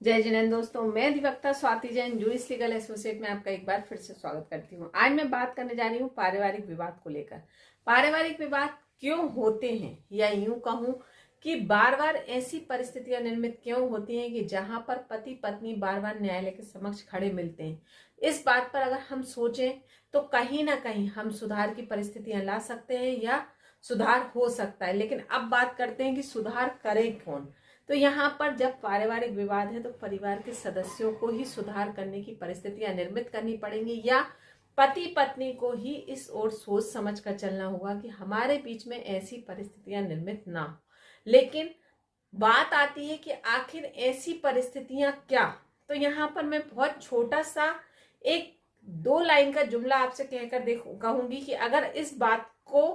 जय जिनेंद्र दोस्तों, मैं अधिवक्ता Swati Jain juris legal associate में आपका एक बार फिर से स्वागत करती हूँ। आज मैं बात करने जा रही हूँ पारिवारिक विवाद को लेकर। पारिवारिक विवाद क्यों होते हैं, या यूं कहूँ कि बार बार ऐसी परिस्थितियां निर्मित क्यों होती हैं कि जहां पर पति पत्नी बार बार न्यायालय के समक्ष खड़े मिलते हैं। इस बात पर अगर हम सोचें तो कहीं ना कहीं हम सुधार की परिस्थितियां ला सकते हैं या सुधार हो सकता है। लेकिन अब बात करते हैं कि सुधार करे कौन। तो यहाँ पर जब पारिवारिक विवाद है तो परिवार के सदस्यों को ही सुधार करने की परिस्थितियां निर्मित करनी पड़ेंगी, या पति पत्नी को ही इस ओर सोच समझ कर चलना होगा कि हमारे बीच में ऐसी परिस्थितियां निर्मित ना हो। लेकिन बात आती है कि आखिर ऐसी परिस्थितियां क्या। तो यहाँ पर मैं बहुत छोटा सा एक 2 लाइन का जुमला आपसे कहकर कहूंगी कि अगर इस बात को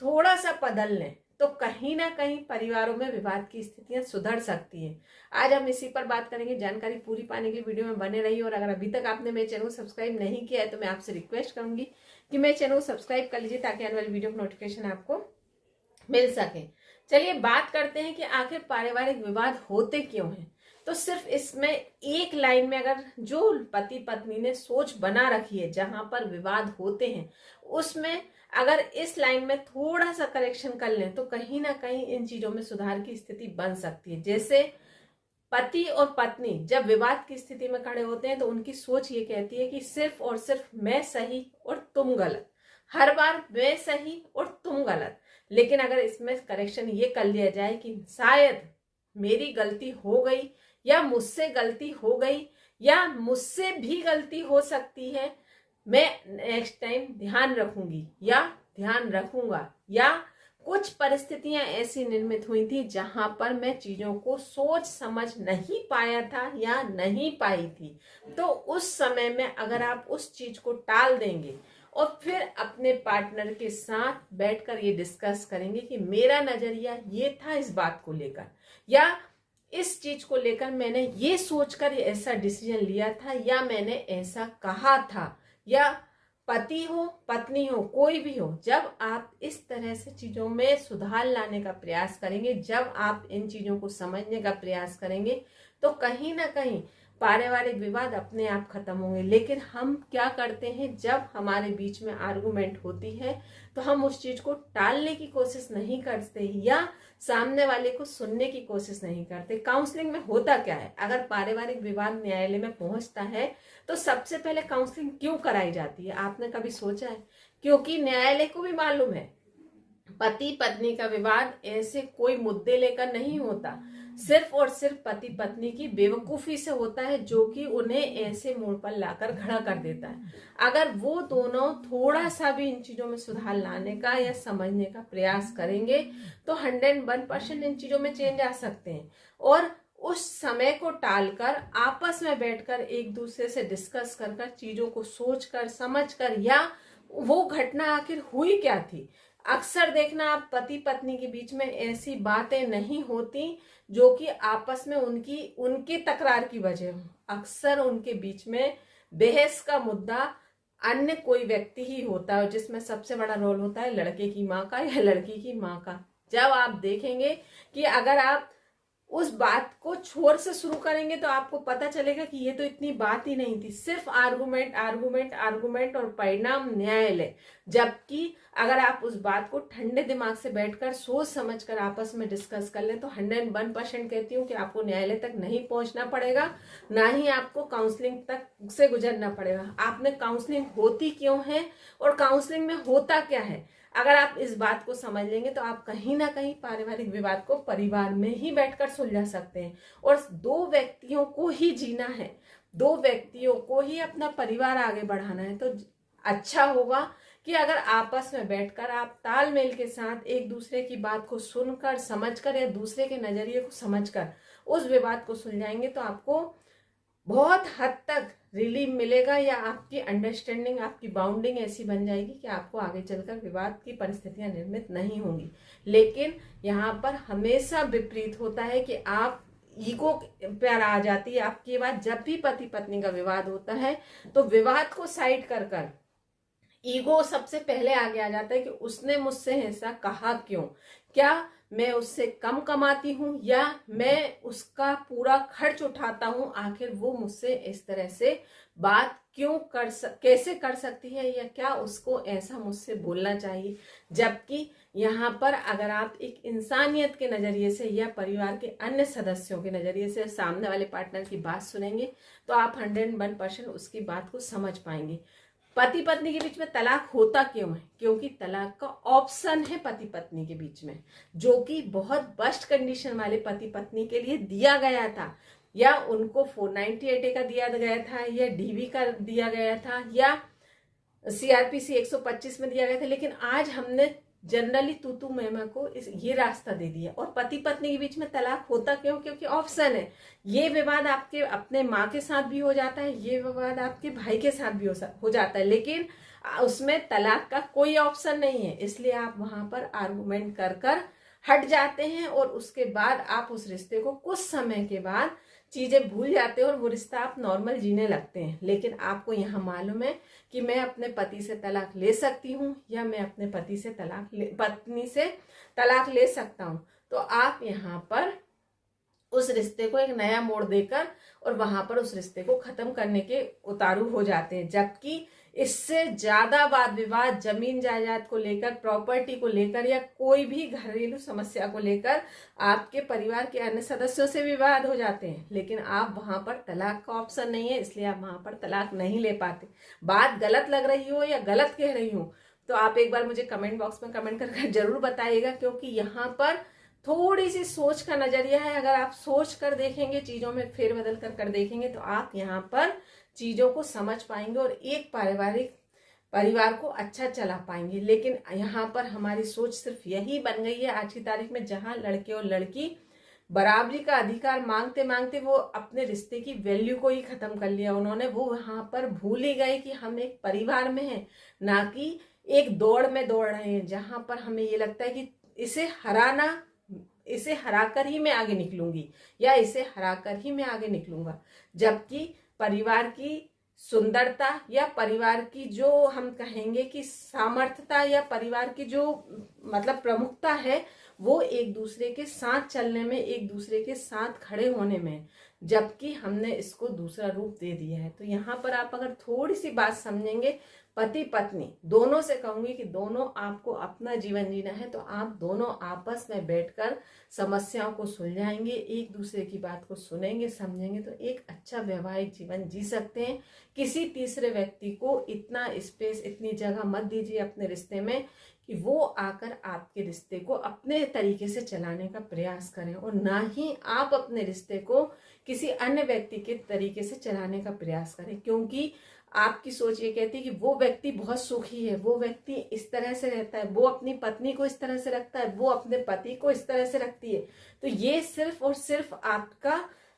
थोड़ा सा बदल लें तो कहीं ना कहीं परिवारों में विवाद की स्थितियां सुधर सकती हैं। आज हम इसी पर बात करेंगे। जानकारी पूरी पाने के लिए वीडियो में बने रहिए। और अगर अभी तक आपने मेरे चैनल को सब्सक्राइब नहीं किया है तो मैं आपसे रिक्वेस्ट करूंगी कि मेरे चैनल को सब्सक्राइब कर लीजिए ताकि आने वाली वीडियो की नोटिफिकेशन आपको मिल सके। चलिए बात करते हैं कि आखिर पारिवारिक विवाद होते क्यों हैं। तो सिर्फ इसमें एक लाइन में अगर जो पति पत्नी ने सोच बना रखी है जहां पर विवाद होते हैं, उसमें अगर इस लाइन में थोड़ा सा करेक्शन कर लें तो कहीं ना कहीं इन चीजों में सुधार की स्थिति बन सकती है। जैसे पति और पत्नी जब विवाद की स्थिति में खड़े होते हैं तो उनकी सोच ये कहती है कि सिर्फ और सिर्फ मैं सही और तुम गलत, हर बार मैं सही और तुम गलत। लेकिन अगर इसमें करेक्शन ये कर लिया जाए कि शायद मेरी गलती हो गई, या मुझसे गलती हो गई, या मुझसे भी गलती हो सकती है, मैं नेक्स्ट टाइम ध्यान रखूंगी या ध्यान रखूंगा, या कुछ परिस्थितियां ऐसी निर्मित हुई थी जहां पर मैं चीजों को सोच समझ नहीं पाया था या नहीं पाई थी, तो उस समय में अगर आप उस चीज को टाल देंगे और फिर अपने पार्टनर के साथ बैठकर ये डिस्कस करेंगे कि मेरा नजरिया ये था इस बात को लेकर, या इस चीज को लेकर मैंने ये सोचकर ऐसा डिसीजन लिया था, या मैंने ऐसा कहा था, या पति हो पत्नी हो कोई भी हो, जब आप इस तरह से चीजों में सुधार लाने का प्रयास करेंगे, जब आप इन चीजों को समझने का प्रयास करेंगे, तो कहीं ना कहीं पारिवारिक विवाद अपने आप खत्म होंगे। लेकिन हम क्या करते हैं, जब हमारे बीच में आर्गुमेंट होती है तो हम उस चीज को टालने की कोशिश नहीं करते या सामने वाले को सुनने की कोशिश नहीं करते। काउंसलिंग में होता क्या है, अगर पारिवारिक विवाद न्यायालय में पहुंचता है तो सबसे पहले काउंसलिंग क्यों कराई जाती है, आपने कभी सोचा है? क्योंकि न्यायालय को भी मालूम है पति पत्नी का विवाद ऐसे कोई मुद्दे लेकर नहीं होता, सिर्फ और सिर्फ पति पत्नी की बेवकूफी से होता है, जो कि उन्हें ऐसे मोड़ पर लाकर खड़ा कर देता है। अगर वो दोनों थोड़ा सा भी इन चीजों में सुधार लाने का या समझने का प्रयास करेंगे तो 101% इन चीजों में चेंज आ सकते हैं। और उस समय को टालकर आपस में बैठकर एक दूसरे से डिस्कस कर चीजों को सोचकर समझकर, या वो घटना आखिर हुई क्या थी। अक्सर देखना आप पति पत्नी के बीच में ऐसी बातें नहीं होती जो कि आपस में उनकी तकरार की वजह हो। अक्सर उनके बीच में बहस का मुद्दा अन्य कोई व्यक्ति ही होता है, जिसमें सबसे बड़ा रोल होता है लड़के की माँ का या लड़की की माँ का। जब आप देखेंगे कि अगर आप उस बात को छोर से शुरू करेंगे तो आपको पता चलेगा कि ये तो इतनी बात ही नहीं थी, सिर्फ आर्गुमेंट आर्गुमेंट आर्गुमेंट और परिणाम न्यायालय। जबकि अगर आप उस बात को ठंडे दिमाग से बैठकर सोच समझकर आपस में डिस्कस कर लें तो 101% कहती हूँ कि आपको न्यायालय तक नहीं पहुंचना पड़ेगा, ना ही आपको काउंसलिंग तक से गुजरना पड़ेगा। आपने काउंसलिंग होती क्यों है और काउंसलिंग में होता क्या है, अगर आप इस बात को समझ लेंगे तो आप कहीं ना कहीं पारिवारिक विवाद को परिवार में ही बैठकर सुलझा सकते हैं। और 2 व्यक्तियों को ही जीना है, 2 व्यक्तियों को ही अपना परिवार आगे बढ़ाना है, तो अच्छा होगा कि अगर आपस में बैठकर आप तालमेल के साथ एक दूसरे की बात को सुनकर समझकर या दूसरे के नजरिए को समझकर उस विवाद को सुलझाएंगे तो आपको बहुत हद तक रिलीफ मिलेगा, या आपकी अंडरस्टैंडिंग, आपकी बाउंडिंग ऐसी बन जाएगी कि आपको आगे चलकर विवाद की परिस्थितियां निर्मित नहीं होंगी। लेकिन यहाँ पर हमेशा विपरीत होता है कि आप ईगो पर आ जाती है आपकी बात। जब भी पति पत्नी का विवाद होता है तो विवाद को साइड कर ईगो सबसे पहले आगे आ जाता है कि उसने मुझसे ऐसा कहा क्यों, क्या मैं उससे कम कमाती हूँ या मैं उसका पूरा खर्च उठाता हूँ, आखिर वो मुझसे इस तरह से बात क्यों कैसे कर सकती है, या क्या उसको ऐसा मुझसे बोलना चाहिए। जबकि यहाँ पर अगर आप एक इंसानियत के नजरिए से या परिवार के अन्य सदस्यों के नजरिए से सामने वाले पार्टनर की बात सुनेंगे तो आप 101% उसकी बात को समझ पाएंगे। पति पत्नी के बीच में तलाक होता क्यों है? क्योंकि तलाक का ऑप्शन है पति पत्नी के बीच में, जो कि बहुत वर्स्ट कंडीशन वाले पति पत्नी के लिए दिया गया था, या उनको 498 का दिया गया था, या डीवी का दिया गया था, या सीआरपीसी 125 में दिया गया था। लेकिन आज हमने जनरली तूतू मैमा को ये रास्ता दे दिया। और पति पत्नी के बीच में तलाक होता क्यों? क्योंकि ऑप्शन है। ये विवाद आपके अपने माँ के साथ भी हो जाता है, ये विवाद आपके भाई के साथ भी हो जाता है, लेकिन उसमें तलाक का कोई ऑप्शन नहीं है। इसलिए आप वहां पर आर्गुमेंट कर हट जाते हैं और उसके बाद आप उस रिश्ते को कुछ समय के बाद चीजें भूल जाते हैं और वो रिश्ता आप नॉर्मल जीने लगते हैं। लेकिन आपको यहाँ मालूम है कि मैं अपने पति से तलाक ले सकती हूँ या मैं अपने पत्नी से तलाक ले सकता हूँ, तो आप यहाँ पर उस रिश्ते को एक नया मोड़ देकर और वहां पर उस रिश्ते को खत्म करने के उतारू हो जाते हैं। जबकि इससे ज्यादा वाद विवाद जमीन जायदाद को लेकर, प्रॉपर्टी को लेकर, या कोई भी घरेलू समस्या को लेकर आपके परिवार के अन्य सदस्यों से विवाद हो जाते हैं। लेकिन आप वहां पर तलाक का ऑप्शन नहीं है, इसलिए आप वहां पर तलाक नहीं ले पाते। बात गलत लग रही हो या गलत कह रही हूं तो आप एक बार मुझे कमेंट बॉक्स में कमेंट करके जरूर बताइएगा, क्योंकि यहाँ पर थोड़ी सी सोच का नजरिया है। अगर आप सोच कर देखेंगे, चीजों में फेरबदल कर देखेंगे, तो आप यहाँ पर चीजों को समझ पाएंगे और एक परिवार को अच्छा चला पाएंगे। लेकिन यहाँ पर हमारी सोच सिर्फ यही बन गई है आज की तारीख में, जहां लड़के और लड़की बराबरी का अधिकार मांगते मांगते वो अपने रिश्ते की वैल्यू को ही खत्म कर लिया उन्होंने। वो वहां पर भूल ही गए कि हम एक परिवार में हैं, ना कि एक दौड़ में दौड़ रहे हैं, जहां पर हमें ये लगता है कि इसे हराकर ही मैं आगे निकलूंगी या इसे हराकर ही मैं आगे निकलूंगा। जबकि परिवार की सुंदरता या परिवार की जो हम कहेंगे कि सामर्थ्यता या परिवार की जो मतलब प्रमुखता है, वो एक दूसरे के साथ चलने में, एक दूसरे के साथ खड़े होने में। जबकि हमने इसको दूसरा रूप दे दिया है। तो यहाँ पर आप अगर थोड़ी सी बात समझेंगे, पति पत्नी दोनों से कहूंगी कि दोनों आपको अपना जीवन जीना है, तो आप दोनों आपस में बैठकर समस्याओं को सुलझाएंगे, एक दूसरे की बात को सुनेंगे, समझेंगे, तो एक अच्छा वैवाहिक जीवन जी सकते हैं। किसी तीसरे व्यक्ति को इतना स्पेस, इतनी जगह मत दीजिए अपने रिश्ते में कि वो आकर आपके रिश्ते को अपने तरीके से चलाने का प्रयास करें, और ना ही आप अपने रिश्ते को किसी अन्य व्यक्ति के तरीके से चलाने का प्रयास करें। क्योंकि आपकी सोच ये कहती है कि वो व्यक्ति बहुत सुखी है, वो व्यक्ति इस तरह से रहता है, वो अपनी पत्नी को इस तरह से रखता है, वो अपने पति को इस तरह से रखती है। तो ये सिर्फ और सिर्फ आपका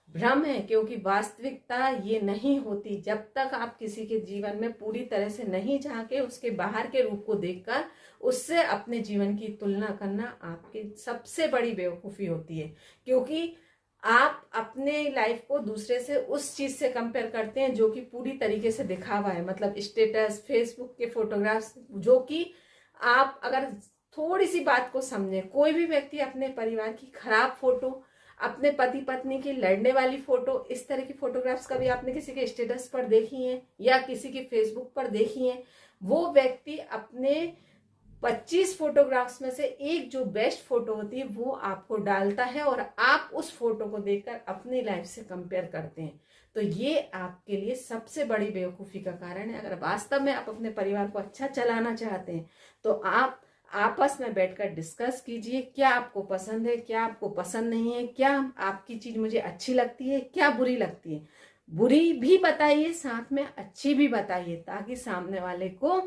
भ्रम है, क्योंकि वास्तविकता ये नहीं होती। जब तक आप किसी के जीवन में पूरी तरह से नहीं झांके, उसके बाहर के रूप को देखकर उससे अपने जीवन की तुलना करना आपकी सबसे बड़ी बेवकूफ़ी होती है। क्योंकि आप अपने लाइफ को दूसरे से उस चीज से कंपेयर करते हैं जो कि पूरी तरीके से दिखावा है, मतलब स्टेटस, फेसबुक के फोटोग्राफ्स, जो कि आप अगर थोड़ी सी बात को समझें, कोई भी व्यक्ति अपने परिवार की खराब फोटो, अपने पति पत्नी की लड़ने वाली फोटो, इस तरह की फोटोग्राफ्स कभी आपने किसी के स्टेटस पर देखी हैं या किसी के फेसबुक पर देखी हैं? वो व्यक्ति अपने 25 फोटोग्राफ्स में से एक जो बेस्ट फोटो होती है वो आपको डालता है, और आप उस फोटो को देखकर अपनी लाइफ से कंपेयर करते हैं। तो ये आपके लिए सबसे बड़ी बेवकूफ़ी का कारण है। अगर वास्तव में आप अपने परिवार को अच्छा चलाना चाहते हैं तो आप आपस में बैठकर डिस्कस कीजिए, क्या आपको पसंद है, क्या आपको पसंद नहीं है, क्या आपकी चीज मुझे अच्छी लगती है, क्या बुरी लगती है। बुरी भी बताइए, साथ में अच्छी भी बताइए, ताकि सामने वाले को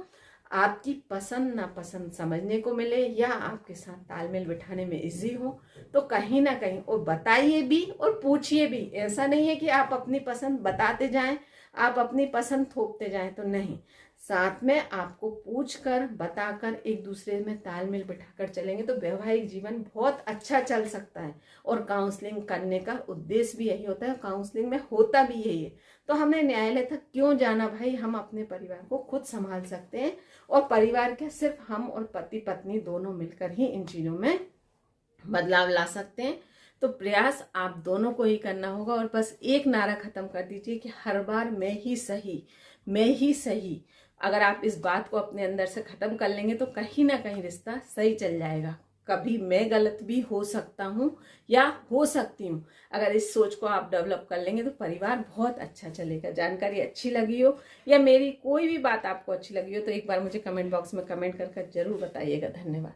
आपकी पसंद नापसंद समझने को मिले या आपके साथ तालमेल बिठाने में इजी हो। तो कहीं ना कहीं, और बताइए भी और पूछिए भी। ऐसा नहीं है कि आप अपनी पसंद बताते जाएं, आप अपनी पसंद थोपते जाएं, तो नहीं। साथ में आपको पूछकर बताकर एक दूसरे में तालमेल बिठाकर चलेंगे तो वैवाहिक जीवन बहुत अच्छा चल सकता है। और काउंसलिंग करने का उद्देश्य भी यही होता है, काउंसलिंग में होता भी यही है। तो हमने न्यायालय तक क्यों जाना भाई, हम अपने परिवार को खुद संभाल सकते हैं। और परिवार के सिर्फ हम और पति पत्नी दोनों मिलकर ही इन चीजों में बदलाव ला सकते हैं। तो प्रयास आप दोनों को ही करना होगा। और बस एक नारा खत्म कर दीजिए कि हर बार मैं ही सही, मैं ही सही। अगर आप इस बात को अपने अंदर से खत्म कर लेंगे तो कहीं ना कहीं रिश्ता सही चल जाएगा। कभी मैं गलत भी हो सकता हूँ या हो सकती हूँ, अगर इस सोच को आप डेवलप कर लेंगे तो परिवार बहुत अच्छा चलेगा। जानकारी अच्छी लगी हो या मेरी कोई भी बात आपको अच्छी लगी हो तो एक बार मुझे कमेंट बॉक्स में कमेंट कर जरूर बताइएगा। धन्यवाद।